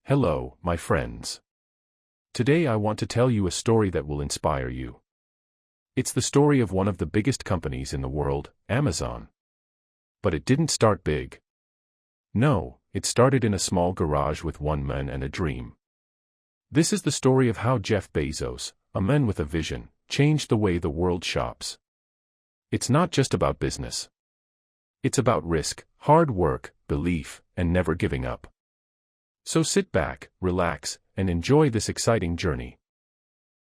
Hello, my friends. Today I want to tell you a story that will inspire you. It's the story of one of the biggest companies in the world, Amazon. But it didn't start big. No, it started in a small garage with one man and a dream. This is the story of how Jeff Bezos, a man with a vision, changed the way the world shops. It's not just about business. It's about risk, hard work, belief, and never giving up. So sit back, relax, and enjoy this exciting journey.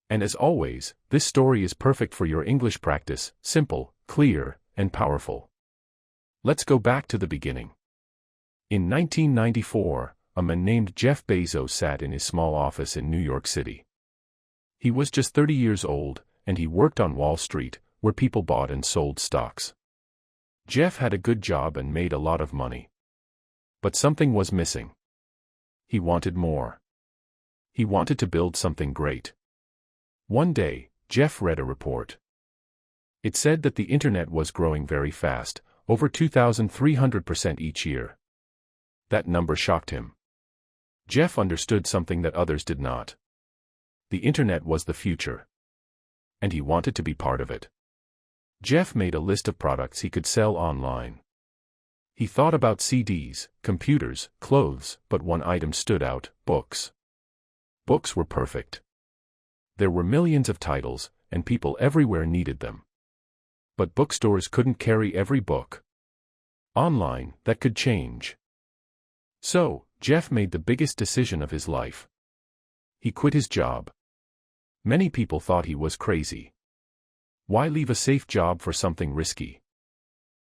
And as always, this story is perfect for your English practice, simple, clear, and powerful. Let's go back to the beginning. In 1994, a man named Jeff Bezos sat in his small office in New York City. He was just 30 years old, and he worked on Wall Street, where people bought and sold stocks. Jeff had a good job and made a lot of money. But something was missing. He wanted more. He wanted to build something great. One day, Jeff read a report. It said that the internet was growing very fast, over 2,300% each year. That number shocked him. Jeff understood something that others did not. The internet was the future. And he wanted to be part of it. Jeff made a list of products he could sell online. He thought about CDs, computers, clothes, but one item stood out: books. Books were perfect. There were millions of titles, and people everywhere needed them. But bookstores couldn't carry every book. Online, that could change. So, Jeff made the biggest decision of his life. He quit his job. Many people thought he was crazy. Why leave a safe job for something risky?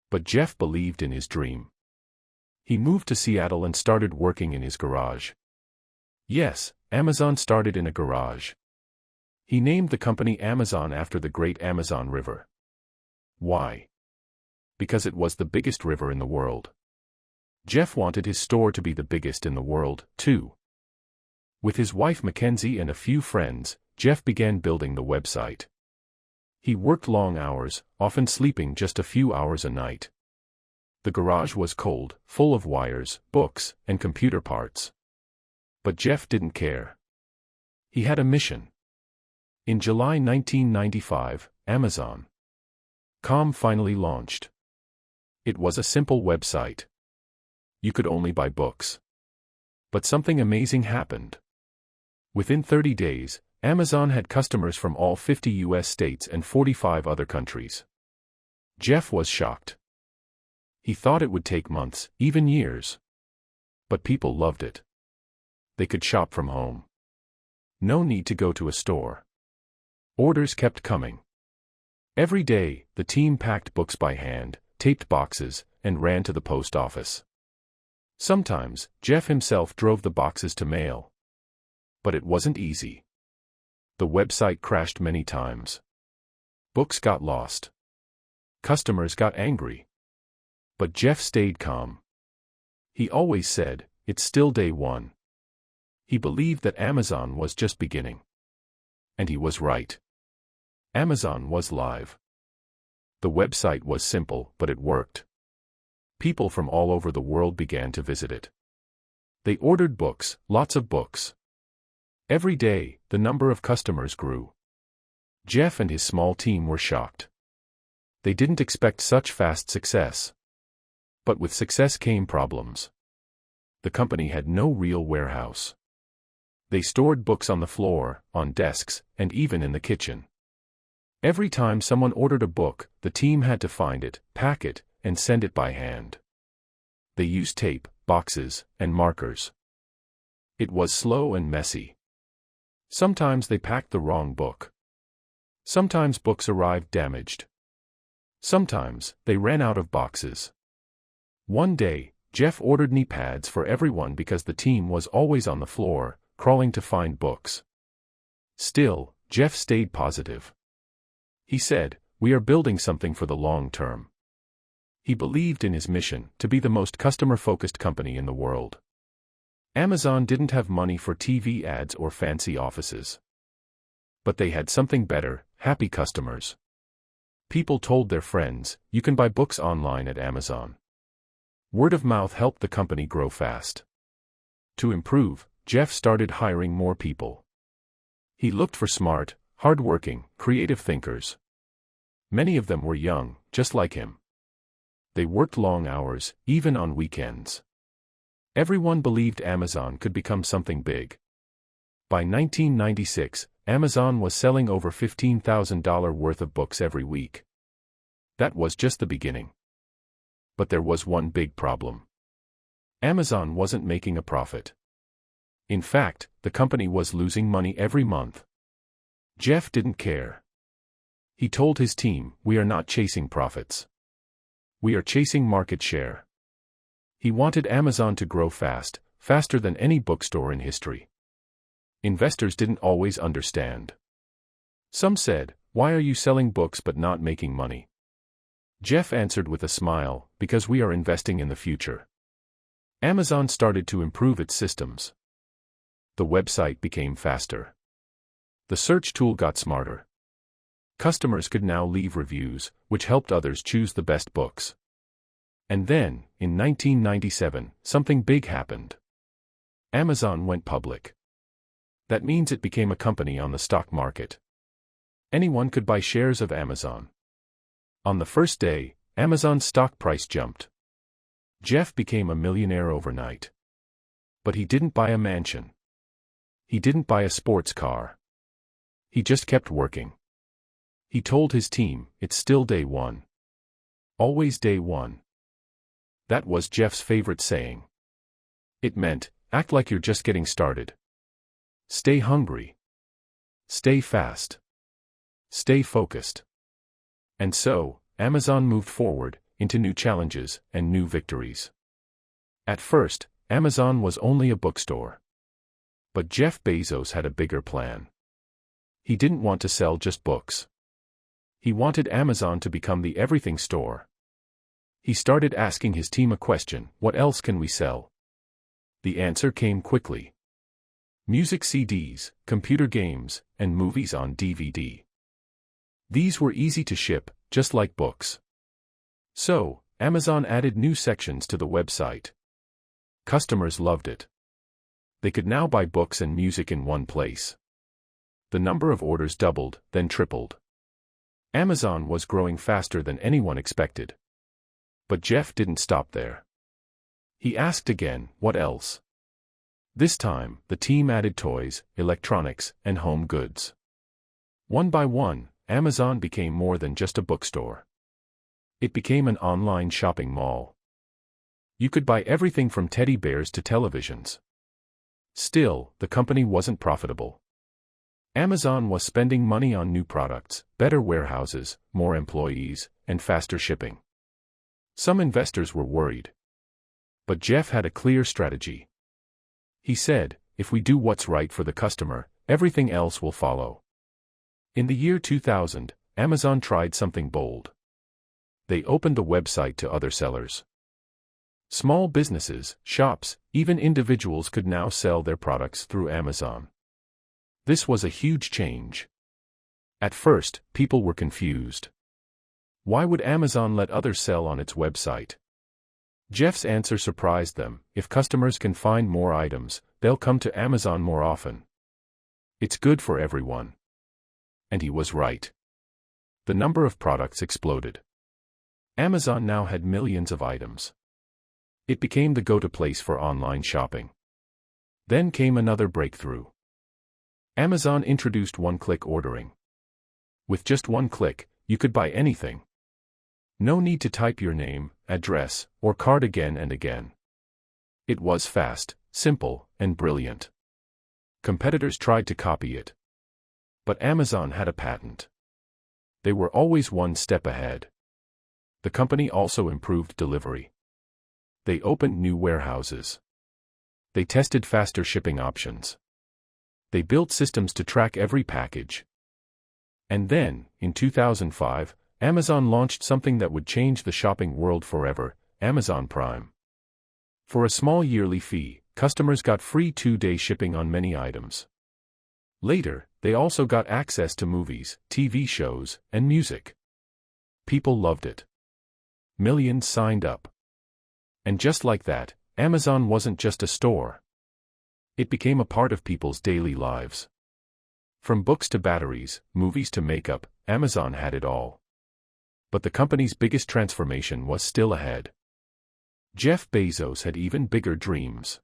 But Jeff believed in his dream. He moved to Seattle and started working in his garage. Yes, Amazon started in a garage. He named the company Amazon after the Great Amazon River. Why? Because it was the biggest river in the world. Jeff wanted his store to be the biggest in the world, too. With his wife Mackenzie and a few friends, Jeff began building the website. He worked long hours, often sleeping just a few hours a night. The garage was cold, full of wires, books, and computer parts. But Jeff didn't care. He had a mission. In July 1995, Amazon.com finally launched. It was a simple website. You could only buy books. But something amazing happened. Within 30 days, Amazon had customers from all 50 U.S. states and 45 other countries. Jeff was shocked. He thought it would take months, even years. But people loved it. They could shop from home. No need to go to a store. Orders kept coming. Every day, the team packed books by hand, taped boxes, and ran to the post office. Sometimes, Jeff himself drove the boxes to mail. But it wasn't easy. The website crashed many times. Books got lost. Customers got angry. But Jeff stayed calm. He always said, "It's still day one." He believed that Amazon was just beginning. And he was right. Amazon was live. The website was simple, but it worked. People from all over the world began to visit it. They ordered books, lots of books. Every day, the number of customers grew. Jeff and his small team were shocked. They didn't expect such fast success. But with success came problems. The company had no real warehouse. They stored books on the floor, on desks, and even in the kitchen. Every time someone ordered a book, the team had to find it, pack it, and send it by hand. They used tape, boxes, and markers. It was slow and messy. Sometimes they packed the wrong book. Sometimes books arrived damaged. Sometimes, they ran out of boxes. One day, Jeff ordered knee pads for everyone because the team was always on the floor, crawling to find books. Still, Jeff stayed positive. He said, "We are building something for the long term." He believed in his mission to be the most customer-focused company in the world. Amazon didn't have money for TV ads or fancy offices. But they had something better: happy customers. People told their friends, "You can buy books online at Amazon." Word of mouth helped the company grow fast. To improve, Jeff started hiring more people. He looked for smart, hard-working, creative thinkers. Many of them were young, just like him. They worked long hours, even on weekends. Everyone believed Amazon could become something big. By 1996, Amazon was selling over $15,000 worth of books every week. That was just the beginning. But there was one big problem. Amazon wasn't making a profit. In fact, the company was losing money every month. Jeff didn't care. He told his team, "We are not chasing profits. We are chasing market share." He wanted Amazon to grow fast, faster than any bookstore in history. Investors didn't always understand. Some said, "Why are you selling books but not making money?" Jeff answered with a smile, "Because we are investing in the future." Amazon started to improve its systems. The website became faster. The search tool got smarter. Customers could now leave reviews, which helped others choose the best books. And then, in 1997, something big happened. Amazon went public. That means it became a company on the stock market. Anyone could buy shares of Amazon. On the first day, Amazon's stock price jumped. Jeff became a millionaire overnight. But he didn't buy a mansion. He didn't buy a sports car. He just kept working. He told his team, "It's still day one. Always day one." That was Jeff's favorite saying. It meant, act like you're just getting started. Stay hungry. Stay fast. Stay focused. And so, Amazon moved forward, into new challenges and new victories. At first, Amazon was only a bookstore. But Jeff Bezos had a bigger plan. He didn't want to sell just books. He wanted Amazon to become the everything store. He started asking his team a question: what else can we sell? The answer came quickly. Music CDs, computer games, and movies on DVD. These were easy to ship, just like books. So, Amazon added new sections to the website. Customers loved it. They could now buy books and music in one place. The number of orders doubled, then tripled. Amazon was growing faster than anyone expected. But Jeff didn't stop there. He asked again, what else? This time, the team added toys, electronics, and home goods. One by one, Amazon became more than just a bookstore. It became an online shopping mall. You could buy everything from teddy bears to televisions. Still, the company wasn't profitable. Amazon was spending money on new products, better warehouses, more employees, and faster shipping. Some investors were worried. But Jeff had a clear strategy. He said, "If we do what's right for the customer, everything else will follow." In the year 2000, Amazon tried something bold. They opened the website to other sellers. Small businesses, shops, even individuals could now sell their products through Amazon. This was a huge change. At first, people were confused. Why would Amazon let others sell on its website? Jeff's answer surprised them: if customers can find more items, they'll come to Amazon more often. It's good for everyone. And he was right. The number of products exploded. Amazon now had millions of items. It became the go-to place for online shopping. Then came another breakthrough. Amazon introduced one-click ordering. With just one click, you could buy anything. No need to type your name, address, or card again and again. It was fast, simple, and brilliant. Competitors tried to copy it. But Amazon had a patent. They were always one step ahead. The company also improved delivery. They opened new warehouses. They tested faster shipping options. They built systems to track every package. And then, in 2005, Amazon launched something that would change the shopping world forever: Amazon Prime. For a small yearly fee, customers got free 2-day shipping on many items. Later, they also got access to movies, TV shows, and music. People loved it. Millions signed up. And just like that, Amazon wasn't just a store. It became a part of people's daily lives. From books to batteries, movies to makeup, Amazon had it all. But the company's biggest transformation was still ahead. Jeff Bezos had even bigger dreams.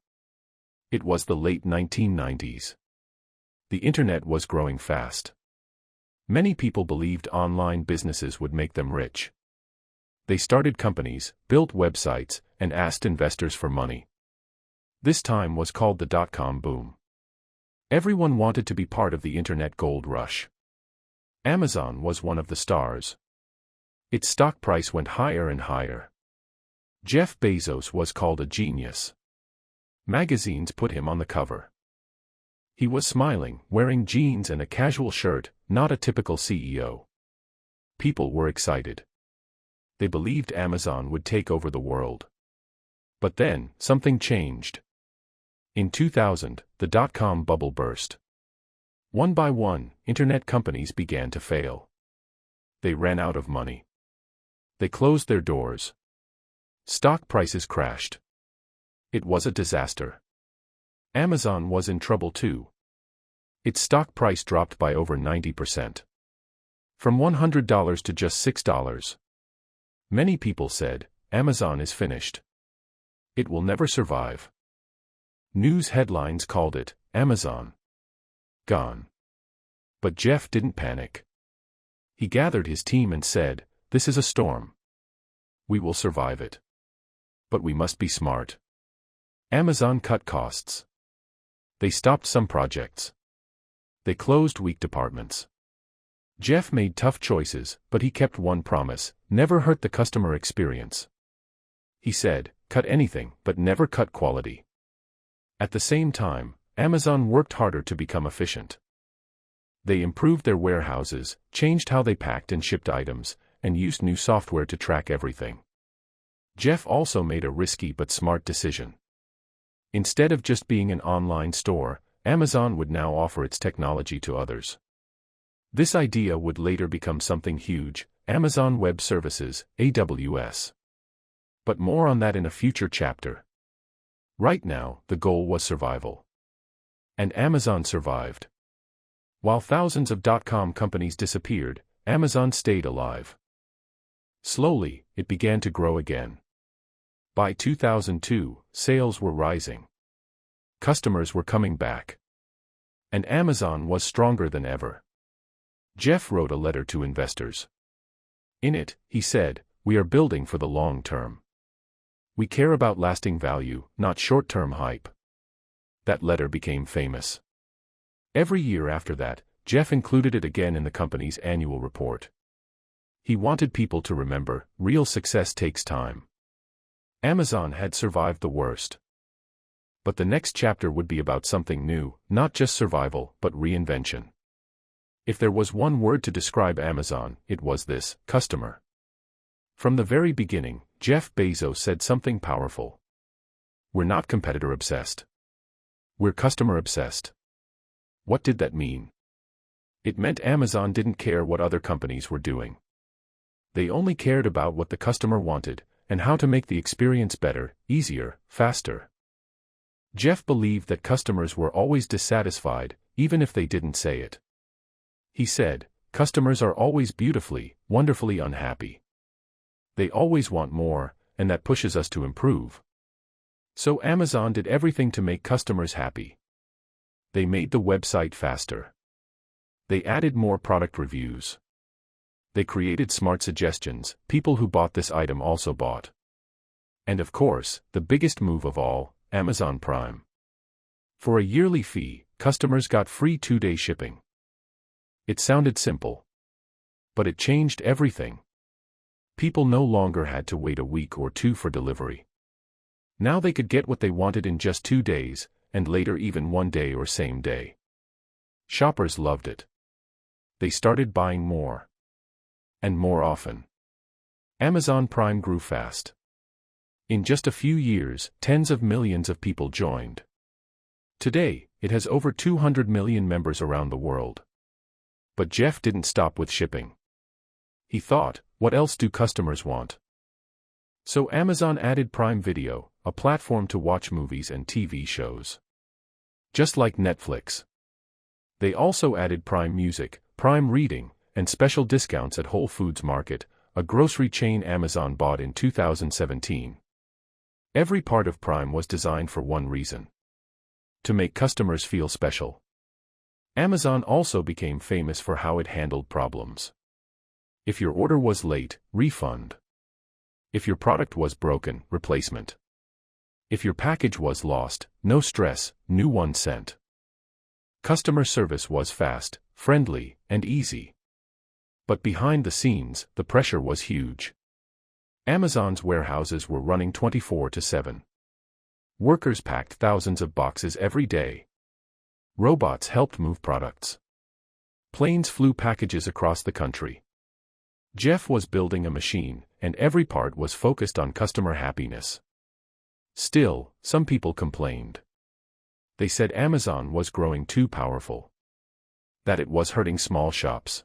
It was the late 1990s. The internet was growing fast. Many people believed online businesses would make them rich. They started companies, built websites, and asked investors for money. This time was called the dot-com boom. Everyone wanted to be part of the internet gold rush. Amazon was one of the stars. Its stock price went higher and higher. Jeff Bezos was called a genius. Magazines put him on the cover. He was smiling, wearing jeans and a casual shirt, not a typical CEO. People were excited. They believed Amazon would take over the world. But then, something changed. In 2000, the dot-com bubble burst. One by one, internet companies began to fail. They ran out of money. They closed their doors. Stock prices crashed. It was a disaster. Amazon was in trouble too. Its stock price dropped by over 90%. From $100 to just $6. Many people said, Amazon is finished. It will never survive. News headlines called it, Amazon gone. But Jeff didn't panic. He gathered his team and said, this is a storm. We will survive it. But we must be smart. Amazon cut costs. They stopped some projects. They closed weak departments. Jeff made tough choices, but he kept one promise: never hurt the customer experience. He said, cut anything, but never cut quality. At the same time, Amazon worked harder to become efficient. They improved their warehouses, changed how they packed and shipped items, and used new software to track everything. Jeff also made a risky but smart decision. Instead of just being an online store, Amazon would now offer its technology to others. This idea would later become something huge: Amazon Web Services, AWS. But more on that in a future chapter. Right now, the goal was survival. And Amazon survived. While thousands of dot-com companies disappeared, Amazon stayed alive. Slowly, it began to grow again. By 2002, sales were rising. Customers were coming back. And Amazon was stronger than ever. Jeff wrote a letter to investors. In it, he said, we are building for the long term. We care about lasting value, not short-term hype. That letter became famous. Every year after that, Jeff included it again in the company's annual report. He wanted people to remember, real success takes time. Amazon had survived the worst. But the next chapter would be about something new, not just survival, but reinvention. If there was one word to describe Amazon, it was this: customer. From the very beginning, Jeff Bezos said something powerful. We're not competitor-obsessed. We're customer-obsessed. What did that mean? It meant Amazon didn't care what other companies were doing. They only cared about what the customer wanted, and how to make the experience better, easier, faster. Jeff believed that customers were always dissatisfied, even if they didn't say it. He said, customers are always beautifully, wonderfully unhappy. They always want more, and that pushes us to improve. So Amazon did everything to make customers happy. They made the website faster. They added more product reviews. They created smart suggestions: people who bought this item also bought. And of course, the biggest move of all, Amazon Prime. For a yearly fee, customers got free 2-day shipping. It sounded simple. But it changed everything. People no longer had to wait a week or two for delivery. Now they could get what they wanted in just 2 days, and later even 1 day or same day. Shoppers loved it. They started buying more. And more often. Amazon Prime grew fast. In just a few years, tens of millions of people joined. Today, it has over 200 million members around the world. But Jeff didn't stop with shipping. He thought, what else do customers want? So Amazon added Prime Video, a platform to watch movies and TV shows. Just like Netflix. They also added Prime Music, Prime Reading, and special discounts at Whole Foods Market, a grocery chain Amazon bought in 2017. Every part of Prime was designed for one reason: to make customers feel special. Amazon also became famous for how it handled problems. If your order was late, refund. If your product was broken, replacement. If your package was lost, no stress, new one sent. Customer service was fast, friendly, and easy. But behind the scenes, the pressure was huge. Amazon's warehouses were running 24/7. Workers packed thousands of boxes every day. Robots helped move products. Planes flew packages across the country. Jeff was building a machine, and every part was focused on customer happiness. Still, some people complained. They said Amazon was growing too powerful. That it was hurting small shops.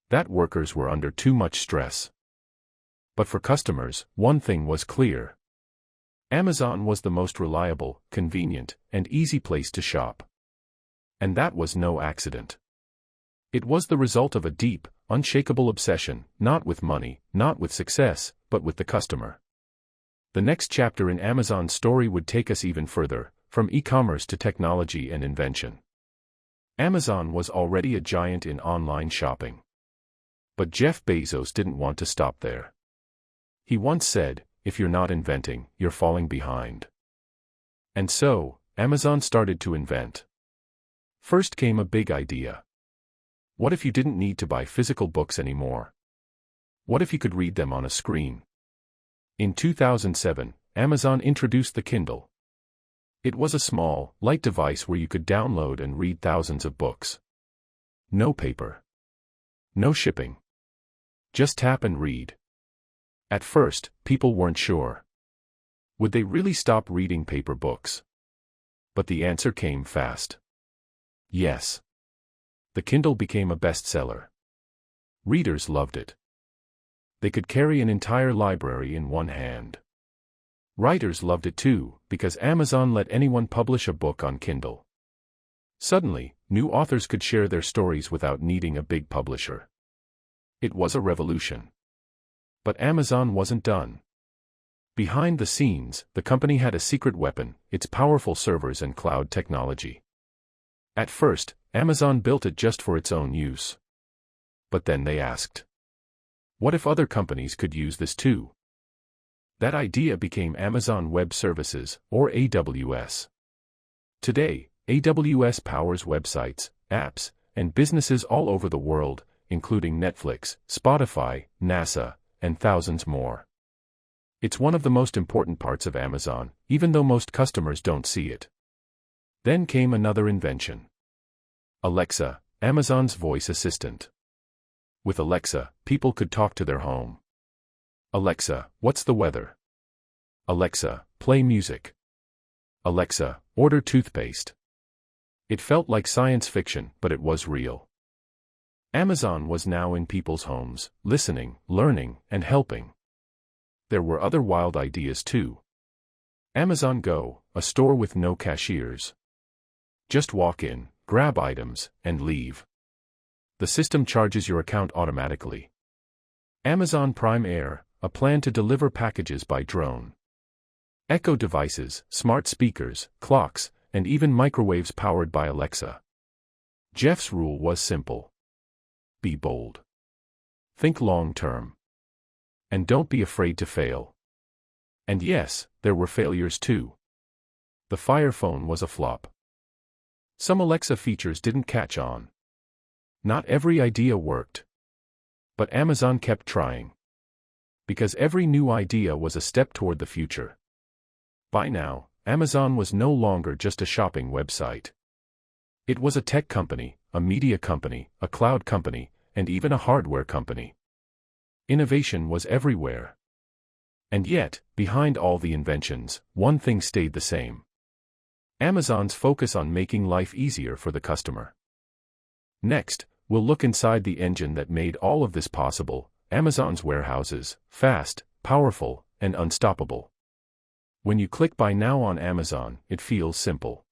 That workers were under too much stress. But for customers, one thing was clear. Amazon was the most reliable, convenient, and easy place to shop. And that was no accident. It was the result of a deep, unshakable obsession, not with money, not with success, but with the customer. The next chapter in Amazon's story would take us even further, from e-commerce to technology and invention. Amazon was already a giant in online shopping. But Jeff Bezos didn't want to stop there. He once said, "If you're not inventing, you're falling behind." And so, Amazon started to invent. First came a big idea. What if you didn't need to buy physical books anymore? What if you could read them on a screen? In 2007, Amazon introduced the Kindle. It was a small, light device where you could download and read thousands of books. No paper. No shipping. Just tap and read. At first, people weren't sure. Would they really stop reading paper books? But the answer came fast. Yes. The Kindle became a bestseller. Readers loved it. They could carry an entire library in one hand. Writers loved it too, because Amazon let anyone publish a book on Kindle. Suddenly, new authors could share their stories without needing a big publisher. It was a revolution. But Amazon wasn't done. Behind the scenes, the company had a secret weapon: its powerful servers and cloud technology. At first, Amazon built it just for its own use. But then they asked, what if other companies could use this too? That idea became Amazon Web Services, or AWS. Today, AWS powers websites, apps, and businesses all over the world, including Netflix, Spotify, NASA, and thousands more. It's one of the most important parts of Amazon, even though most customers don't see it. Then came another invention. Alexa, Amazon's voice assistant. With Alexa, people could talk to their home. Alexa, what's the weather? Alexa, play music. Alexa, order toothpaste. It felt like science fiction, but it was real. Amazon was now in people's homes, listening, learning, and helping. There were other wild ideas too. Amazon Go, a store with no cashiers. Just walk in, grab items, and leave. The system charges your account automatically. Amazon Prime Air, a plan to deliver packages by drone. Echo devices, smart speakers, clocks, and even microwaves powered by Alexa. Jeff's rule was simple. Be bold. Think long-term. And don't be afraid to fail. And yes, there were failures too. The Fire Phone was a flop. Some Alexa features didn't catch on. Not every idea worked. But Amazon kept trying. Because every new idea was a step toward the future. By now, Amazon was no longer just a shopping website. It was a tech company, a media company, a cloud company, and even a hardware company. Innovation was everywhere. And yet, behind all the inventions, one thing stayed the same. Amazon's focus on making life easier for the customer. Next, we'll look inside the engine that made all of this possible: Amazon's warehouses, fast, powerful, and unstoppable. When you click buy now on Amazon, it feels simple.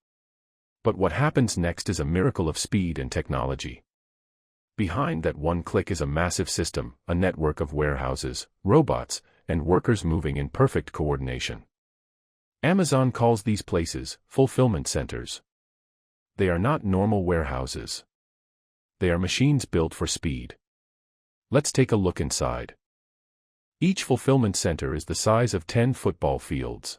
But what happens next is a miracle of speed and technology. Behind that one click is a massive system, a network of warehouses, robots, and workers moving in perfect coordination. Amazon calls these places fulfillment centers. They are not normal warehouses. They are machines built for speed. Let's take a look inside. Each fulfillment center is the size of 10 football fields.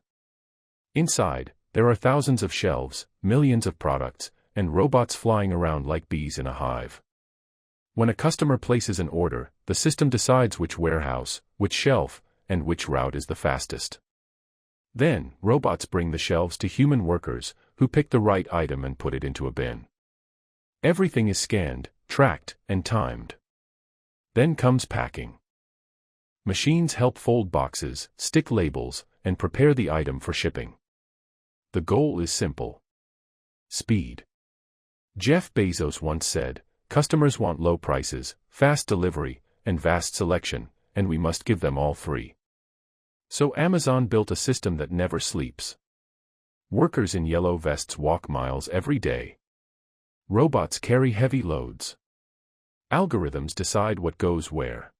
Inside, there are thousands of shelves, millions of products, and robots flying around like bees in a hive. When a customer places an order, the system decides which warehouse, which shelf, and which route is the fastest. Then, robots bring the shelves to human workers, who pick the right item and put it into a bin. Everything is scanned, tracked, and timed. Then comes packing. Machines help fold boxes, stick labels, and prepare the item for shipping. The goal is simple. Speed. Jeff Bezos once said, "Customers want low prices, fast delivery, and vast selection, and we must give them all three." So Amazon built a system that never sleeps. Workers in yellow vests walk miles every day. Robots carry heavy loads. Algorithms decide what goes where.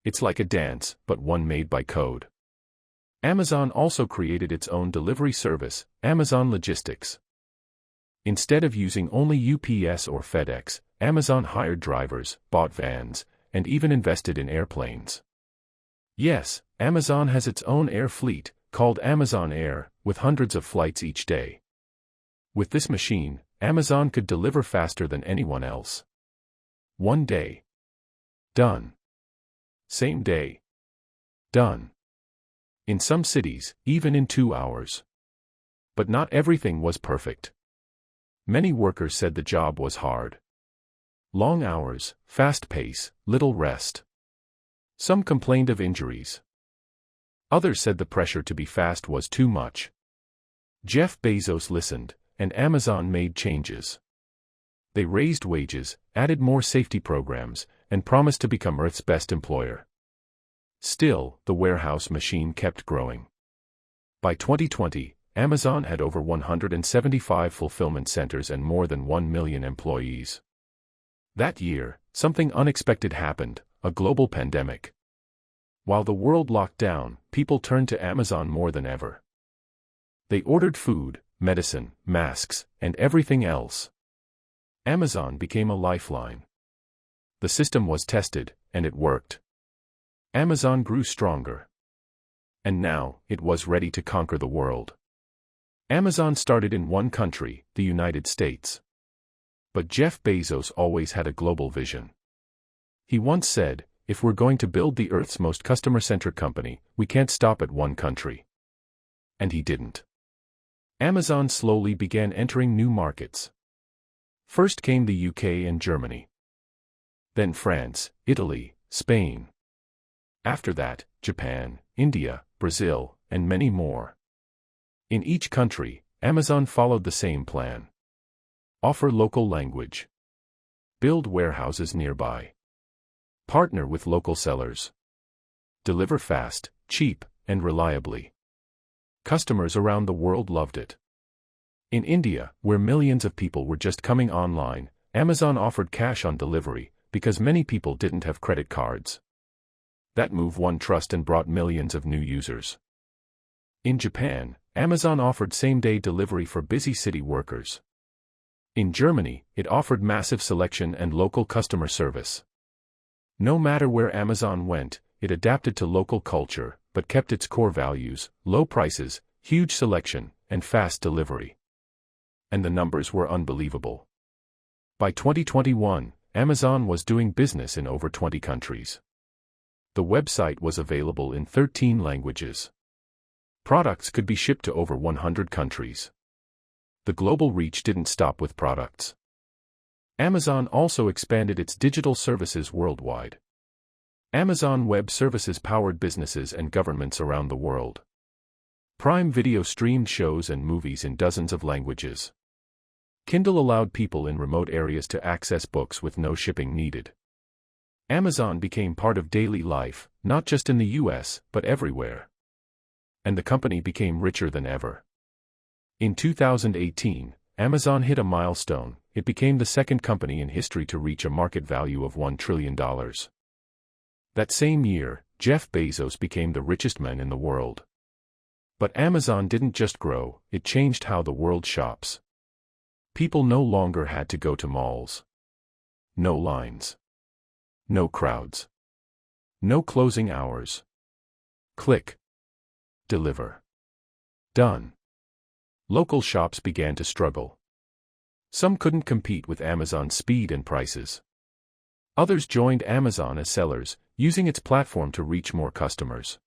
It's like a dance, but one made by code. Amazon also created its own delivery service, Amazon Logistics. Instead of using only UPS or FedEx, Amazon hired drivers, bought vans, and even invested in airplanes. Yes, Amazon has its own air fleet, called Amazon Air, with hundreds of flights each day. With this machine, Amazon could deliver faster than anyone else. One day. Done. Same day. Done. In some cities, even in 2 hours. But not everything was perfect. Many workers said the job was hard. Long hours, fast pace, little rest. Some complained of injuries. Others said the pressure to be fast was too much. Jeff Bezos listened, and Amazon made changes. They raised wages, added more safety programs, and promised to become Earth's best employer. Still, the warehouse machine kept growing. By 2020, Amazon had over 175 fulfillment centers and more than 1 million employees. That year, something unexpected happened, a global pandemic. While the world locked down, people turned to Amazon more than ever. They ordered food, medicine, masks, and everything else. Amazon became a lifeline. The system was tested, and it worked. Amazon grew stronger. And now, it was ready to conquer the world. Amazon started in one country, the United States. But Jeff Bezos always had a global vision. He once said, "If we're going to build the Earth's most customer-centric company, we can't stop at one country." And he didn't. Amazon slowly began entering new markets. First came the UK and Germany. Then France, Italy, Spain. After that, Japan, India, Brazil, and many more. In each country, Amazon followed the same plan. Offer local language. Build warehouses nearby. Partner with local sellers. Deliver fast, cheap, and reliably. Customers around the world loved it. In India, where millions of people were just coming online, Amazon offered cash on delivery, because many people didn't have credit cards. That move won trust and brought millions of new users. In Japan, Amazon offered same-day delivery for busy city workers. In Germany, it offered massive selection and local customer service. No matter where Amazon went, it adapted to local culture, but kept its core values: low prices, huge selection, and fast delivery. And the numbers were unbelievable. By 2021, Amazon was doing business in over 20 countries. The website was available in 13 languages. Products could be shipped to over 100 countries. The global reach didn't stop with products. Amazon also expanded its digital services worldwide. Amazon Web Services powered businesses and governments around the world. Prime Video streamed shows and movies in dozens of languages. Kindle allowed people in remote areas to access books with no shipping needed. Amazon became part of daily life, not just in the US, but everywhere. And the company became richer than ever. In 2018, Amazon hit a milestone. It became the second company in history to reach a market value of $1 trillion. That same year, Jeff Bezos became the richest man in the world. But Amazon didn't just grow, it changed how the world shops. People no longer had to go to malls. No lines. No crowds. No closing hours. Click. Deliver. Done. Local shops began to struggle. Some couldn't compete with Amazon's speed and prices. Others joined Amazon as sellers, using its platform to reach more customers.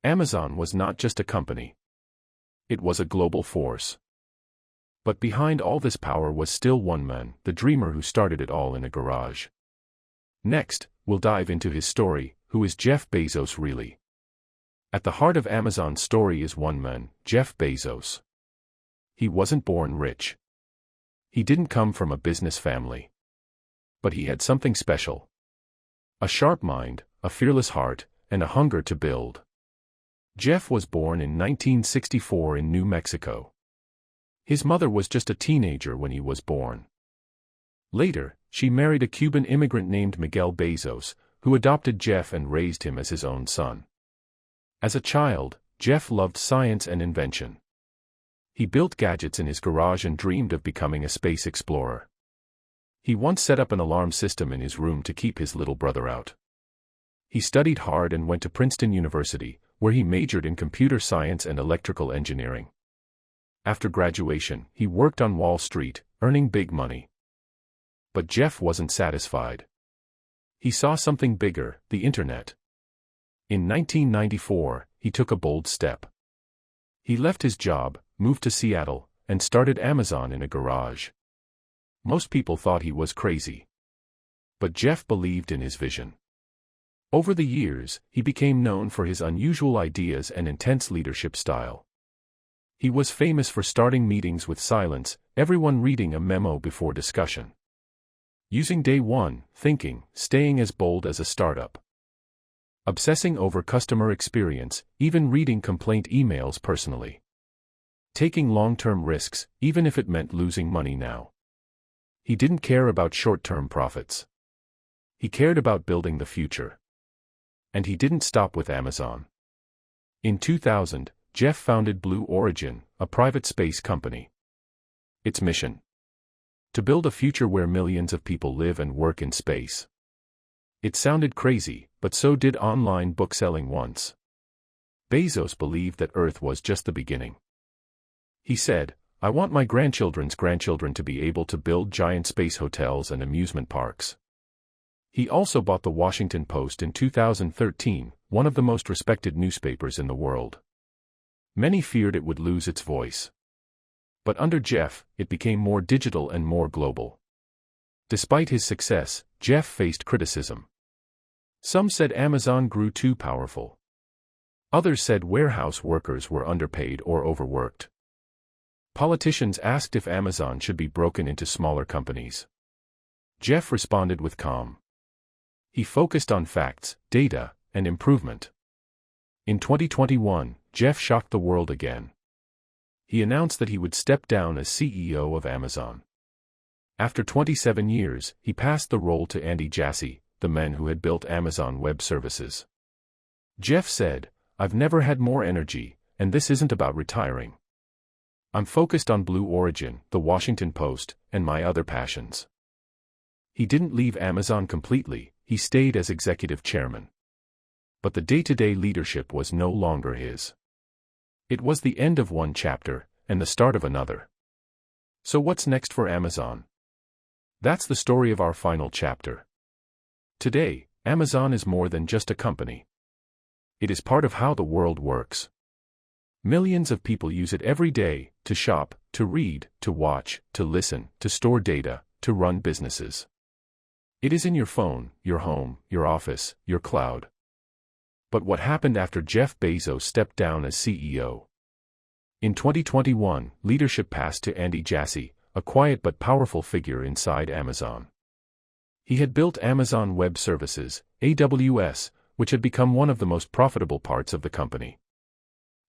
Amazon was not just a company. It was a global force. But behind all this power was still one man, the dreamer who started it all in a garage. Next, we'll dive into his story. Who is Jeff Bezos really? At the heart of Amazon's story is one man, Jeff Bezos. He wasn't born rich. He didn't come from a business family. But he had something special. A sharp mind, a fearless heart, and a hunger to build. Jeff was born in 1964 in New Mexico. His mother was just a teenager when he was born. Later, she married a Cuban immigrant named Miguel Bezos, who adopted Jeff and raised him as his own son. As a child, Jeff loved science and invention. He built gadgets in his garage and dreamed of becoming a space explorer. He once set up an alarm system in his room to keep his little brother out. He studied hard and went to Princeton University, where he majored in computer science and electrical engineering. After graduation, he worked on Wall Street, earning big money. But Jeff wasn't satisfied. He saw something bigger, the internet. In 1994, he took a bold step. He left his job, moved to Seattle, and started Amazon in a garage. Most people thought he was crazy. But Jeff believed in his vision. Over the years, he became known for his unusual ideas and intense leadership style. He was famous for starting meetings with silence, everyone reading a memo before discussion. Using day one thinking, staying as bold as a startup. Obsessing over customer experience, even reading complaint emails personally. Taking long-term risks, even if it meant losing money now. He didn't care about short-term profits. He cared about building the future. And he didn't stop with Amazon. In 2000, Jeff founded Blue Origin, a private space company. Its mission? To build a future where millions of people live and work in space. It sounded crazy, but so did online bookselling once. Bezos believed that Earth was just the beginning. He said, "I want my grandchildren's grandchildren to be able to build giant space hotels and amusement parks." He also bought the Washington Post in 2013, one of the most respected newspapers in the world. Many feared it would lose its voice. But under Jeff, it became more digital and more global. Despite his success, Jeff faced criticism. Some said Amazon grew too powerful. Others said warehouse workers were underpaid or overworked. Politicians asked if Amazon should be broken into smaller companies. Jeff responded with calm. He focused on facts, data, and improvement. In 2021, Jeff shocked the world again. He announced that he would step down as CEO of Amazon. After 27 years, he passed the role to Andy Jassy, the man who had built Amazon Web Services. Jeff said, "I've never had more energy, and this isn't about retiring. I'm focused on Blue Origin, the Washington Post, and my other passions." He didn't leave Amazon completely, he stayed as executive chairman. But the day-to-day leadership was no longer his. It was the end of one chapter, and the start of another. So what's next for Amazon? That's the story of our final chapter. Today, Amazon is more than just a company. It is part of how the world works. Millions of people use it every day, to shop, to read, to watch, to listen, to store data, to run businesses. It is in your phone, your home, your office, your cloud. But what happened after Jeff Bezos stepped down as CEO? In 2021, leadership passed to Andy Jassy, a quiet but powerful figure inside Amazon. He had built Amazon Web Services, AWS, which had become one of the most profitable parts of the company.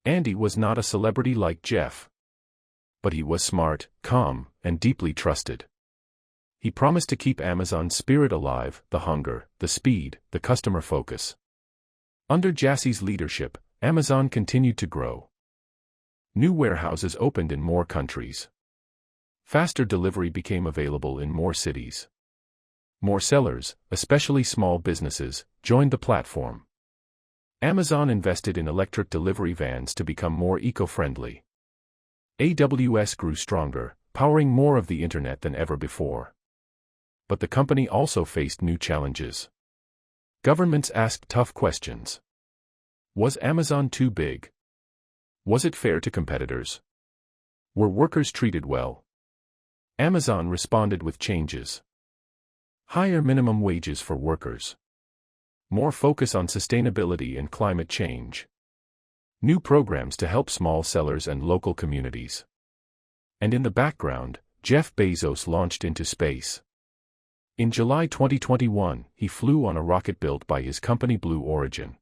Andy was not a celebrity like Jeff. But he was smart, calm, and deeply trusted. He promised to keep Amazon's spirit alive, the hunger, the speed, the customer focus. Under Jassie's leadership, Amazon continued to grow. New warehouses opened in more countries. Faster delivery became available in more cities. More sellers, especially small businesses, joined the platform. Amazon invested in electric delivery vans to become more eco-friendly. AWS grew stronger, powering more of the internet than ever before. But the company also faced new challenges. Governments asked tough questions. Was Amazon too big? Was it fair to competitors? Were workers treated well? Amazon responded with changes. Higher minimum wages for workers. More focus on sustainability and climate change. New programs to help small sellers and local communities. And in the background, Jeff Bezos launched into space. In July 2021, he flew on a rocket built by his company Blue Origin.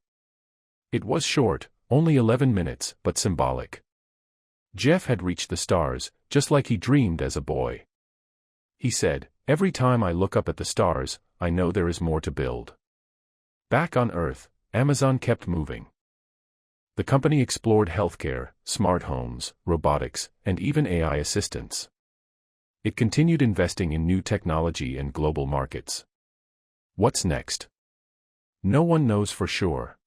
It was short, only 11 minutes, but symbolic. Jeff had reached the stars, just like he dreamed as a boy. He said, "Every time I look up at the stars, I know there is more to build." Back on Earth, Amazon kept moving. The company explored healthcare, smart homes, robotics, and even AI assistants. It continued investing in new technology and global markets. What's next? No one knows for sure.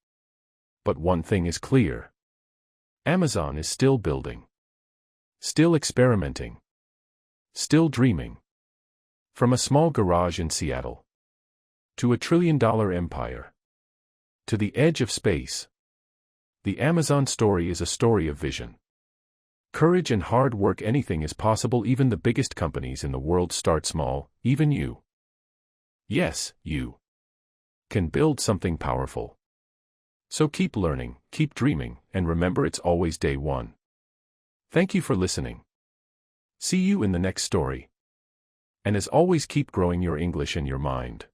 But one thing is clear. Amazon is still building. Still experimenting. Still dreaming. From a small garage in Seattle. To a trillion-dollar empire. To the edge of space. The Amazon story is a story of vision. Courage and hard work. Anything is possible. Even the biggest companies in the world start small, even you. Yes, you can build something powerful. So keep learning, keep dreaming, and remember it's always day one. Thank you for listening. See you in the next story. And as always, keep growing your English and your mind.